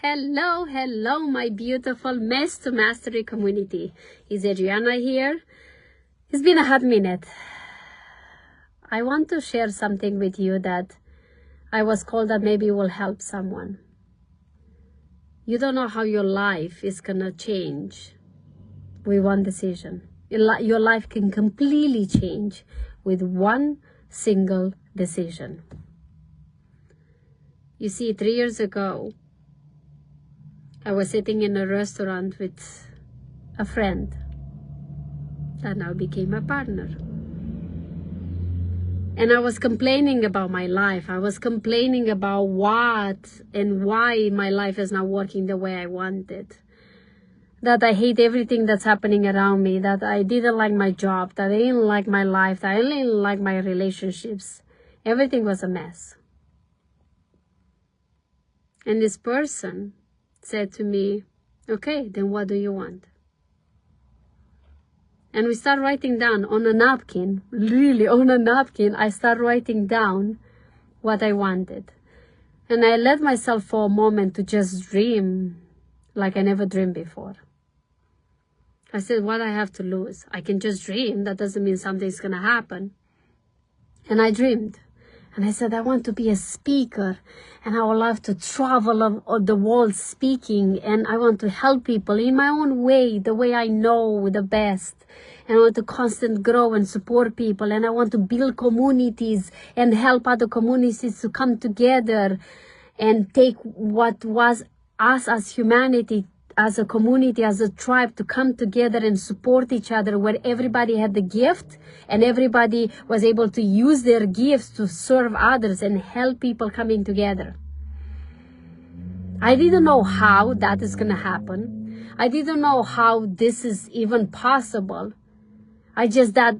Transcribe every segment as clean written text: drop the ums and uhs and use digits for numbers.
Hello, hello, my beautiful Mess to Mastery community. Is Adriana here? It's been a hot minute. I want to share something with you that I was called that maybe will help someone. You don't know how your life is going to change with one decision. Your life can completely change with one single decision. You see, 3 years ago, I was sitting in a restaurant with a friend that now became a partner. And I was complaining about my life. I was complaining about what and why my life is not working the way I wanted. That I hate everything that's happening around me. That I didn't like my job. That I didn't like my life. That I didn't like my relationships. Everything was a mess. And this person said to me, okay, then what do you want? And we start writing down on a napkin, really on a napkin, I start writing down what I wanted. And I let myself for a moment to just dream like I never dreamed before. I said, what I have to lose? I can just dream. That doesn't mean something's going to happen. And I dreamed. And I said, I want to be a speaker, and I would love to travel the world speaking, and I want to help people in my own way, the way I know the best. And I want to constantly grow and support people, and I want to build communities and help other communities to come together and take what was us as humanity, as a community, as a tribe, to come together and support each other, where everybody had the gift and everybody was able to use their gifts to serve others and help people coming together. I didn't know how that is going to happen. I didn't know how this is even possible. I just, that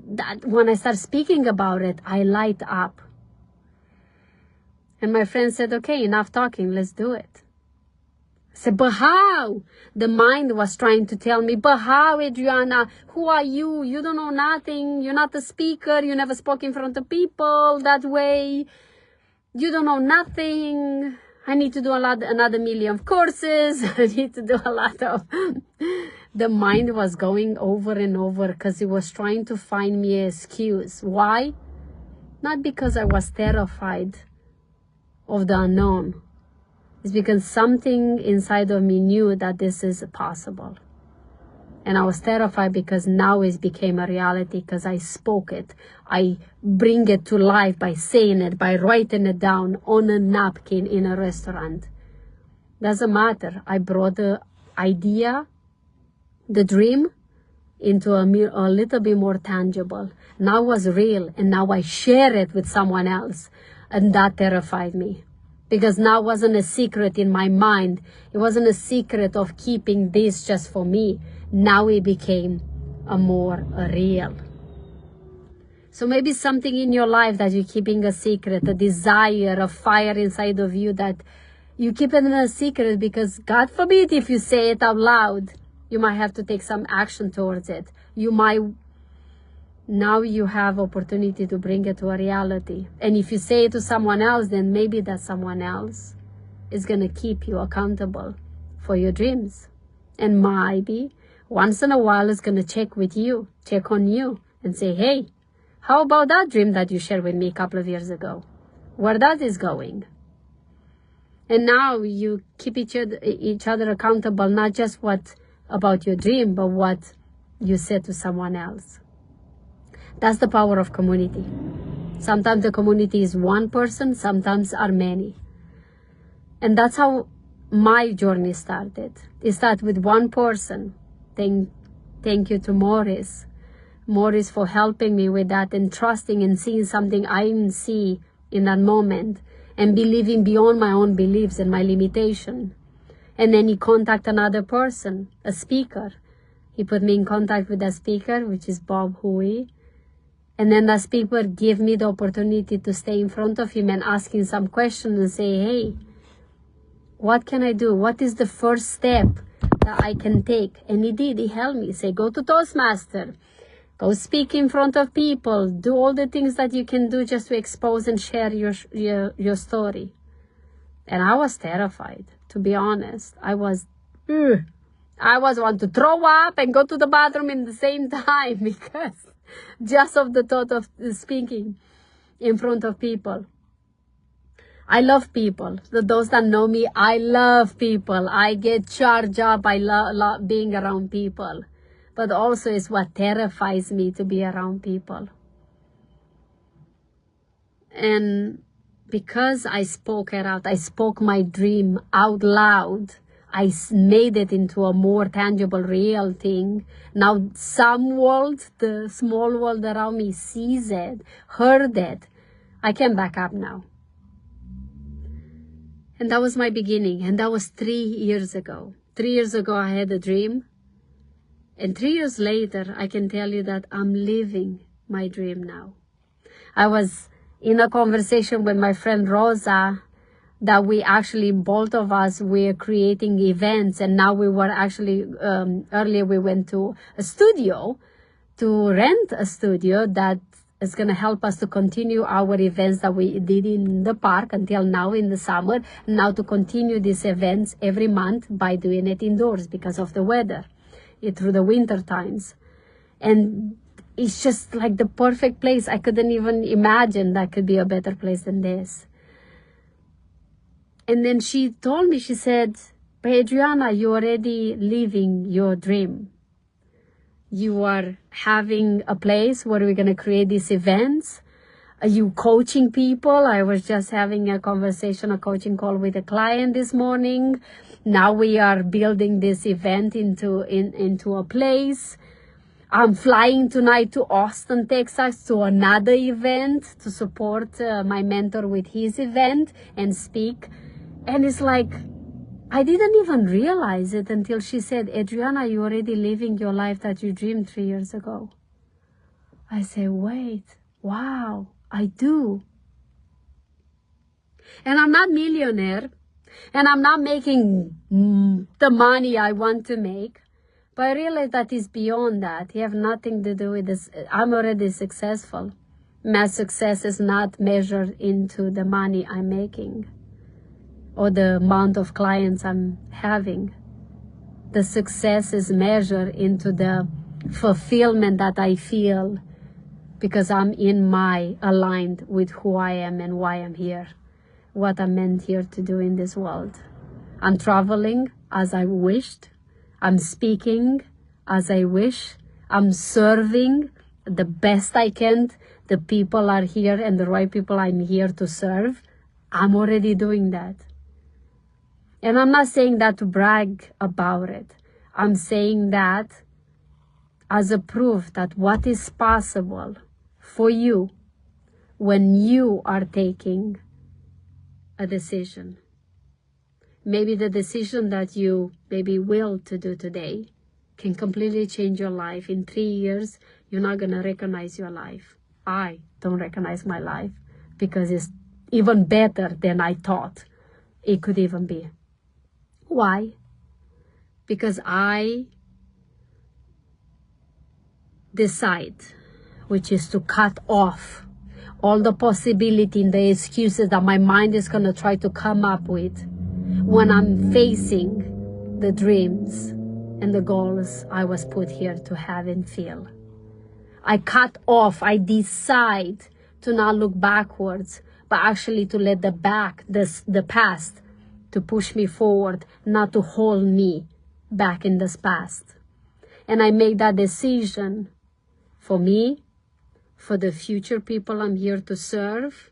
when I start speaking about it, I light up. And my friend said, okay, enough talking, let's do it. I said, but how? The mind was trying to tell me, but how, Adriana? Who are you? You don't know nothing. You're not a speaker. You never spoke in front of people that way. You don't know nothing. I need to do another million courses. I need to do a lot of... The mind was going over and over because it was trying to find me an excuse. Why? Not because I was terrified of the unknown. It's because something inside of me knew that this is possible. And I was terrified because now it became a reality, because I spoke it. I bring it to life by saying it, by writing it down on a napkin in a restaurant. Doesn't matter. I brought the idea, the dream, into a little bit more tangible. Now it was real, and now I share it with someone else. And that terrified me. Because now it wasn't a secret in my mind. It wasn't a secret of keeping this just for me. Now it became a real. So maybe something in your life that you're keeping a secret, a desire, a fire inside of you that you keep it in a secret because, God forbid, if you say it out loud, you might have to take some action towards it. Now you have opportunity to bring it to a reality. And if you say it to someone else, then maybe that someone else is going to keep you accountable for your dreams. And maybe once in a while is going to check on you and say, hey, how about that dream that you shared with me a couple of years ago? Where that is going? And now you keep each other accountable, not just about your dream, but what you said to someone else. That's the power of community. Sometimes the community is one person, sometimes are many. And that's how my journey started. It started with one person. Thank you to Morris. Morris for helping me with that and trusting and seeing something I didn't see in that moment and believing beyond my own beliefs and my limitation. And then he contacted another person, a speaker. He put me in contact with a speaker, which is Hooey. And then the speaker gave me the opportunity to stay in front of him and ask him some questions and say, hey, what can I do? What is the first step that I can take? And he did. He helped me. Say, go to Toastmaster. Go speak in front of people. Do all the things that you can do just to expose and share your story. And I was terrified, to be honest. I was want to throw up and go to the bathroom in the same time because just of the thought of speaking in front of people. I love people. Those that know me, I love people. I get charged up. I love being around people. But also it's what terrifies me to be around people. And because I spoke it out, I spoke my dream out loud, I made it into a more tangible, real thing. Now some world, the small world around me sees it, heard it. I can back up now. And that was my beginning. And that was 3 years ago. 3 years ago, I had a dream. And 3 years later, I can tell you that I'm living my dream now. I was in a conversation with my friend Rosa, that we actually, both of us, we're creating events. And now we were actually, earlier we went to a studio to rent a studio that is going to help us to continue our events that we did in the park until now in the summer. Now to continue these events every month by doing it indoors because of the weather through the winter times. And it's just like the perfect place. I couldn't even imagine that could be a better place than this. And then she told me, she said, but Adriana, you're already living your dream. You are having a place where we're going to create these events. Are you coaching people? I was just having a conversation, a coaching call with a client this morning. Now we are building this event into a place. I'm flying tonight to Austin, Texas, to another event to support my mentor with his event and speak. And it's like, I didn't even realize it until she said, Adriana, you're already living your life that you dreamed 3 years ago. I say, wait, wow, I do. And I'm not millionaire, and I'm not making the money I want to make. But I realize that it's beyond that. You have nothing to do with this. I'm already successful. My success is not measured into the money I'm making or the amount of clients I'm having. The success is measured into the fulfillment that I feel because I'm aligned with who I am and why I'm here, what I'm meant here to do in this world. I'm traveling as I wished. I'm speaking as I wish. I'm serving the best I can. The people are here and the right people I'm here to serve. I'm already doing that. And I'm not saying that to brag about it. I'm saying that as a proof that what is possible for you when you are taking a decision. Maybe the decision that you maybe will to do today can completely change your life. In 3 years, you're not going to recognize your life. I don't recognize my life because it's even better than I thought it could even be. Why? Because I decide, which is to cut off all the possibility and the excuses that my mind is going to try to come up with when I'm facing the dreams and the goals I was put here to have and feel. I cut off, I decide to not look backwards, but actually to let the past to push me forward, not to hold me back in this past. And I make that decision for me, for the future people I'm here to serve,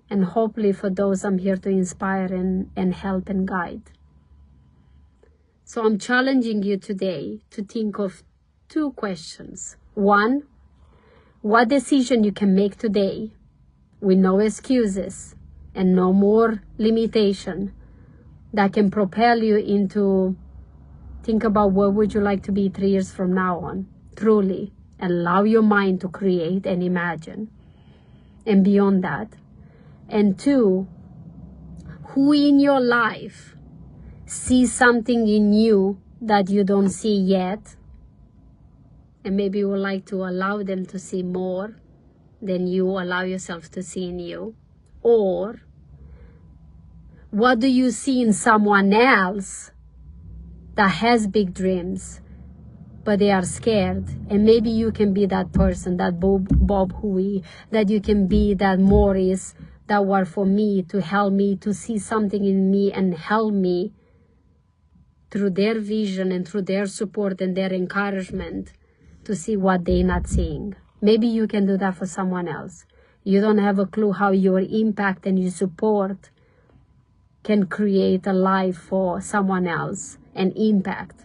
and hopefully for those I'm here to inspire and help and guide. So I'm challenging you today to think of 2 questions. 1, what decision you can make today with no excuses and no more limitation that can propel you into think about where would you like to be 3 years from now on, truly, and allow your mind to create and imagine. And beyond that. And 2, who in your life sees something in you that you don't see yet, and maybe you would like to allow them to see more than you allow yourself to see in you, or What do you see in someone else that has big dreams, but they are scared? And maybe you can be that person, that Bob Hooey, that you can be that Morris that were for me, to help me to see something in me and help me through their vision and through their support and their encouragement to see what they're not seeing. Maybe you can do that for someone else. You don't have a clue how your impact and your support can create a life for someone else and impact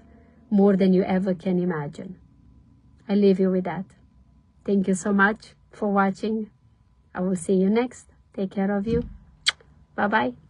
more than you ever can imagine. I leave you with that. Thank you so much for watching. I will see you next. Take care of you. Bye-bye.